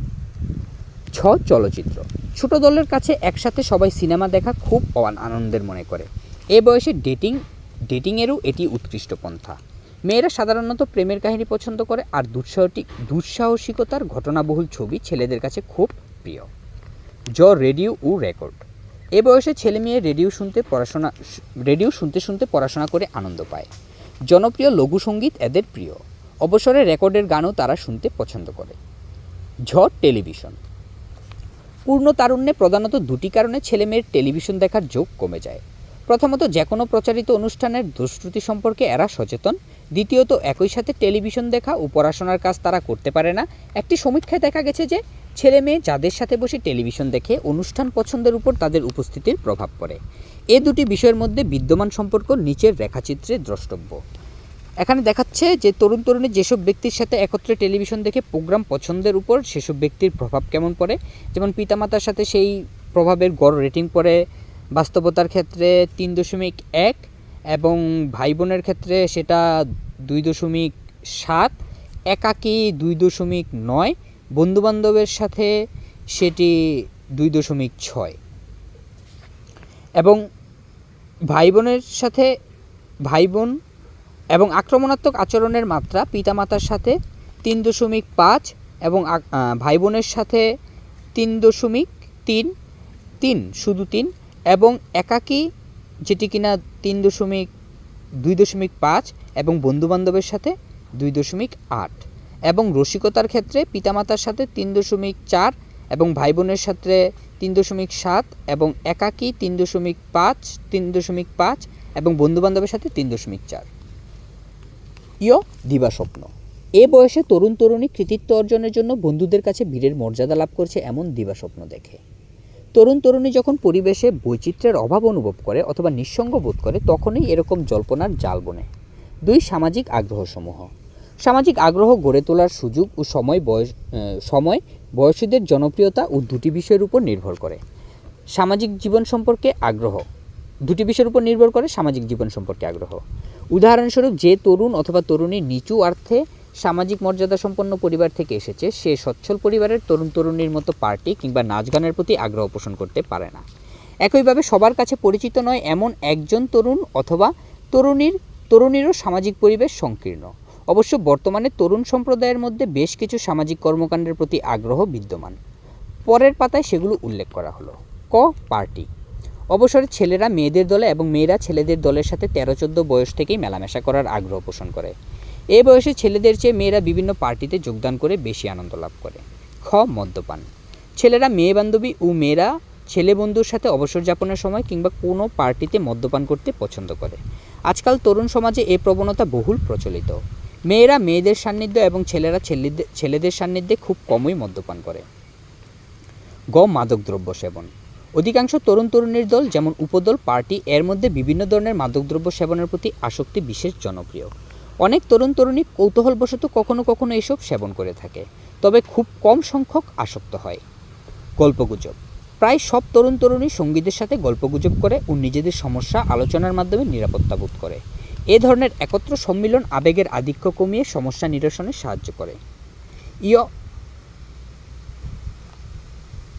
চলচ্চিত্র। ছোট দলের কাছে একসাথে সবাই সিনেমা দেখা খুব আনন্দের মনে করে। এ বয়সে ডেটিংয়েরও এটি উৎকৃষ্ট পন্থা। মেয়েরা সাধারণত প্রেমের কাহিনী পছন্দ করে, আর দুঃসাহসিকতার ঘটনাবহুল ছবি ছেলেদের কাছে খুব প্রিয়। রেডিও ও রেকর্ড। এ বয়সে ছেলে মেয়ে রেডিও শুনতে শুনতে পড়াশোনা করে আনন্দ পায়। জনপ্রিয় লঘু সঙ্গীত এদের প্রিয়। অবসরে রেকর্ডের গানও তারা শুনতে পছন্দ করে। টেলিভিশন। পূর্ণ তারুণ্যে প্রধানত দুটি কারণে ছেলে মেয়ের টেলিভিশন দেখার ঝোঁক কমে যায়। প্রথমত, যে কোনো প্রচারিত অনুষ্ঠানের দুষ্কৃতি সম্পর্কে এরা সচেতন। দ্বিতীয়ত, একই সাথে টেলিভিশন দেখা ও পড়াশোনার কাজ তারা করতে পারে না। একটি সমীক্ষায় দেখা গেছে যে ছেলে মেয়ে যাদের সাথে বসে টেলিভিশন দেখে অনুষ্ঠান পছন্দের উপর তাদের উপস্থিতির প্রভাব পড়ে। এ দুটি বিষয়ের মধ্যে বিদ্যমান সম্পর্ক নিচের রেখাচিত্রে দ্রষ্টব্য। এখানে দেখাচ্ছে যে তরুণ তরুণী যেসব ব্যক্তির সাথে একত্রে টেলিভিশন দেখে প্রোগ্রাম পছন্দের উপর সেসব ব্যক্তির প্রভাব কেমন পড়ে। যেমন পিতামাতার সাথে সেই প্রভাবের গড় রেটিং পড়ে বাস্তবতার ক্ষেত্রে 3.1 এবং ভাই বোনের ক্ষেত্রে সেটা 2.7, একাকী 2.9, বন্ধুবান্ধবের সাথে সেটি 2.6 এবং ভাই বোন এবং আক্রমণাত্মক আচরণের মাত্রা পিতামাতার সাথে 3.5 এবং ভাই বোনের সাথে 3.3 শুধু 3 এবং একাকী যেটি কিনা 2.5 এবং বন্ধুবান্ধবের সাথে 2.8 এবং রসিকতার ক্ষেত্রে পিতামাতার সাথে 3.4 এবং ভাই বোনের সাথে 3.7 এবং একাকী 3.5 এবং বন্ধুবান্ধবের সাথে 3.4। দিবাস্বপ্ন। এ বয়সে তরুণ তরুণী কৃতিত্ব অর্জনের জন্য বন্ধুদের কাছে বীরের মর্যাদা লাভ করছে এমন দিবাস্বপ্ন দেখে। তরুণ তরুণী যখন পরিবেশে বৈচিত্র্যের অভাব অনুভব করে অথবা নিঃসঙ্গ বোধ করে তখনই এরকম জল্পনার জাল বোনে। 2. সামাজিক আগ্রহসমূহ। সামাজিক আগ্রহ গড়ে তোলার সুযোগ ও সময় বয়সীদের জনপ্রিয়তা ও দুটি বিষয়ের উপর নির্ভর করে। সামাজিক জীবন সম্পর্কে আগ্রহ দুটি বিষয়ের উপর নির্ভর করে। সামাজিক জীবন সম্পর্কে আগ্রহ, উদাহরণস্বরূপ, যে তরুণ অথবা তরুণী নিচু অর্থে সামাজিক মর্যাদা সম্পন্ন পরিবার থেকে এসেছে সে সচ্ছল পরিবারের তরুণ তরুণীর মতো পার্টি কিংবা নাচ গানের প্রতি আগ্রহ পোষণ করতে পারে না। একইভাবে সবার কাছে পরিচিত নয় এমন একজন তরুণ অথবা তরুণীরও সামাজিক পরিবেশ সংকীর্ণ। অবশ্য বর্তমানে তরুণ সম্প্রদায়ের মধ্যে বেশ কিছু সামাজিক কর্মকাণ্ডের প্রতি আগ্রহ বিদ্যমান। পরের পাতায় সেগুলো উল্লেখ করা হলো। পার্টি। অবসরে ছেলেরা মেয়েদের দলে এবং মেয়েরা ছেলেদের দলের সাথে 13-14 বয়স থেকেই মেলামেশা করার আগ্রহ পোষণ করে। এই বয়সে ছেলেদের চেয়ে মেয়েরা বিভিন্ন পার্টিতে যোগদান করে বেশি আনন্দ লাভ করে। মদ্যপান। ছেলেরা মেয়ে বান্ধবী ও মেয়েরা ছেলে বন্ধুর সাথে অবসর যাপনের সময় কিংবা কোনো পার্টিতে মদ্যপান করতে পছন্দ করে। আজকাল তরুণ সমাজে এই প্রবণতা বহুল প্রচলিত। মেয়েরা মেয়েদের সান্নিধ্য এবং ছেলেরা ছেলেদের সান্নিধ্যে খুব কমই মদ্যপান করে। মাদকদ্রব্য সেবন। অধিকাংশ তরুণ তরুণীর দল যেমন উপদল পার্টি এর মধ্যে বিভিন্ন ধরনের মাদকদ্রব্য সেবনের প্রতি আসক্তি বিশেষ জনপ্রিয়। অনেক তরুণ তরুণী কৌতূহলবশত কখনো কখনো এসব সেবন করে থাকে, তবে খুব কম সংখ্যক আসক্ত হয়। গল্পগুজব। প্রায় সব তরুণ তরুণী সঙ্গীদের সাথে গল্পগুজব করে ও নিজেদের সমস্যা আলোচনার মাধ্যমে নিরাপত্তা বোধ করে। এ ধরনের একত্র সম্মিলন আবেগের আধিক্য কমিয়ে সমস্যা নিরসনে সাহায্য করে।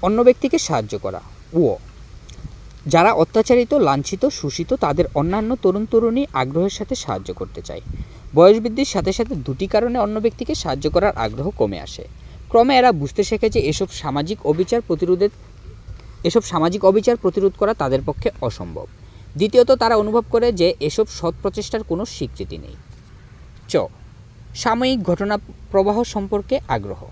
অন্য ব্যক্তিকে সাহায্য করা। যারা অত্যাচারিত, লাঞ্ছিত, শোষিত তাদের অন্যান্য তরুণ তরুণী আগ্রহের সাথে সাহায্য করতে চায়। বয়স বৃদ্ধির সাথে সাথে দুটি কারণে অন্য ব্যক্তিকে সাহায্য করার আগ্রহ কমে আসে। ক্রমে এরা বুঝতে শেখে যে এসব সামাজিক অবিচার প্রতিরোধ করা তাদের পক্ষে অসম্ভব। দ্বিতীয়ত, তারা অনুভব করে যে এসব সৎ প্রচেষ্টার কোনো স্বীকৃতি নেই। সাময়িক ঘটনা প্রবাহ সম্পর্কে আগ্রহ।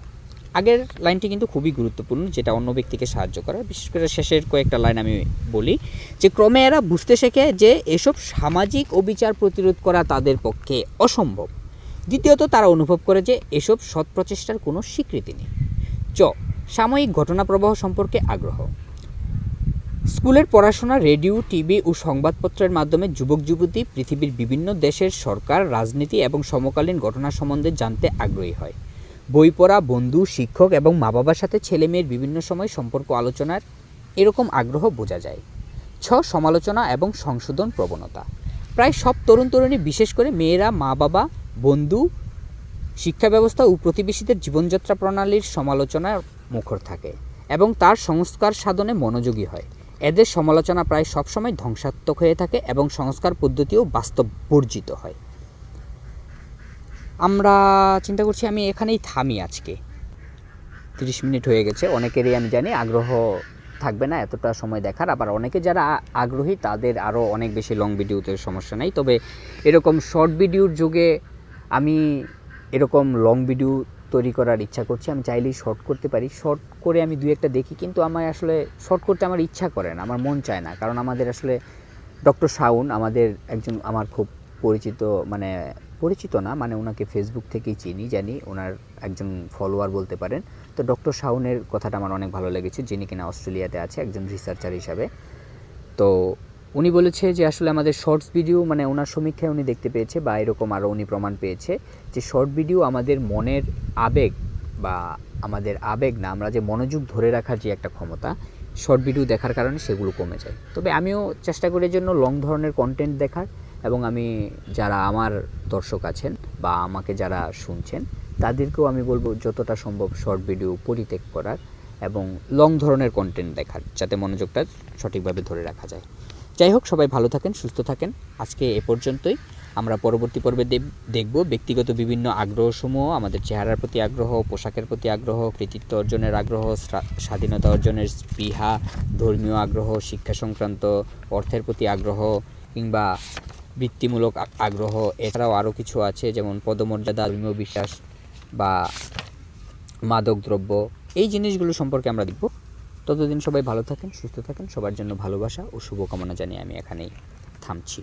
আগের লাইনটি কিন্তু খুবই গুরুত্বপূর্ণ, যেটা অন্য ব্যক্তিকে সাহায্য করা। বিশেষ করে শেষের কয়েকটা লাইন আমি বলি যে ক্রমে এরা বুঝতে শেখে যে এসব সামাজিক অবিচার প্রতিরোধ করা তাদের পক্ষে অসম্ভব। দ্বিতীয়ত, তারা অনুভব করে যে এসব সৎ প্রচেষ্টার কোনো স্বীকৃতি নেই। সাময়িক ঘটনা প্রবাহ সম্পর্কে আগ্রহ। স্কুলের পড়াশোনা, রেডিও, টিভি ও সংবাদপত্রের মাধ্যমে যুবক যুবতী পৃথিবীর বিভিন্ন দেশের সরকার, রাজনীতি এবং সমকালীন ঘটনা সম্বন্ধে জানতে আগ্রহী হয়। বই পড়া, বন্ধু, শিক্ষক এবং মা বাবার সাথে ছেলে মেয়ের বিভিন্ন সময় সম্পর্ক আলোচনার এরকম আগ্রহ বোঝা যায়। 6. সমালোচনা এবং সংশোধন প্রবণতা। প্রায় সব তরুণ তরুণী, বিশেষ করে মেয়েরা, মা বাবা, বন্ধু, শিক্ষা ব্যবস্থা ও প্রতিবেশীদের জীবনযাত্রা প্রণালীর সমালোচনার মুখর থাকে এবং তার সংস্কার সাধনে মনোযোগী হয়। এদের সমালোচনা প্রায় সবসময় ধ্বংসাত্মক হয়ে থাকে এবং সংস্কার পদ্ধতিও বাস্তব বর্জিত হয়। আমরা চিন্তা করছি আমি এখানেই থামি আজকে। 30 মিনিট হয়ে গেছে। অনেকেরই আমি জানি আগ্রহ থাকবে না এতটা সময় দেখার, আবার অনেকে যারা আগ্রহী তাদের আরও অনেক বেশি লং ভিডিওতে সমস্যা নেই। তবে এরকম শর্ট ভিডিওর যুগে আমি এরকম লং ভিডিও তৈরি করার ইচ্ছা করছি। আমি চাইলেই শর্ট করতে পারি, শর্ট করে আমি 2-1টা দেখি, কিন্তু আমার আসলে শর্ট করতে আমার ইচ্ছা করে না, আমার মন চায় না। কারণ আমাদের আসলে ডক্টর শাওন আমাদের একজন, আমার খুব পরিচিত, মানে পরিচিত না, মানে ওনাকে ফেসবুক থেকেই চিনি, জানি, ওনার একজন ফলোয়ার বলতে পারেন। তো ডক্টর শাওনের কথাটা আমার অনেক ভালো লেগেছে, যিনি কিনা অস্ট্রেলিয়াতে আছে একজন রিসার্চার হিসাবে। তো উনি বলেছে যে আসলে আমাদের শর্টস ভিডিও, মানে ওনার সমীক্ষায় উনি দেখতে পেয়েছে বা এরকম আরও উনি প্রমাণ পেয়েছে যে শর্ট ভিডিও আমাদের মনের আবেগ, বা আমাদের আবেগ না, আমরা যে মনোযোগ ধরে রাখার যে একটা ক্ষমতা, শর্ট ভিডিও দেখার কারণে সেগুলো কমে যায়। তবে আমিও চেষ্টা করি জন্য লং ধরনের কন্টেন্ট দেখার, এবং আমি যারা আমার দর্শক আছেন বা আমাকে যারা শুনছেন তাদেরকেও আমি বলবো যতটা সম্ভব শর্ট ভিডিও পরিত্যাগ করার এবং লং ধরনের কন্টেন্ট দেখার, যাতে মনোযোগটা সঠিকভাবে ধরে রাখা যায়। যাই হোক, সবাই ভালো থাকেন, সুস্থ থাকেন। আজকে এ পর্যন্তই। আমরা পরবর্তী পর্বে দেখব ব্যক্তিগত বিভিন্ন আগ্রহসমূহ, আমাদের চেহারার প্রতি আগ্রহ, পোশাকের প্রতি আগ্রহ, কৃতিত্ব অর্জনের আগ্রহ, স্বাধীনতা অর্জনের স্পৃহা, ধর্মীয় আগ্রহ, শিক্ষা সংক্রান্ত, অর্থের প্রতি আগ্রহ, কিংবা বৃত্তিমূলক আগ্রহ। এছাড়াও আরও কিছু আছে, যেমন পদমর্যাদা, ধর্মীয় বিশ্বাস বা মাদকদ্রব্য। এই জিনিসগুলো সম্পর্কে আমরা দেখব। ততদিন সবাই ভালো থাকেন, সুস্থ থাকেন। সবার জন্য ভালোবাসা ও শুভকামনা জানিয়ে আমি এখানেই থামছি।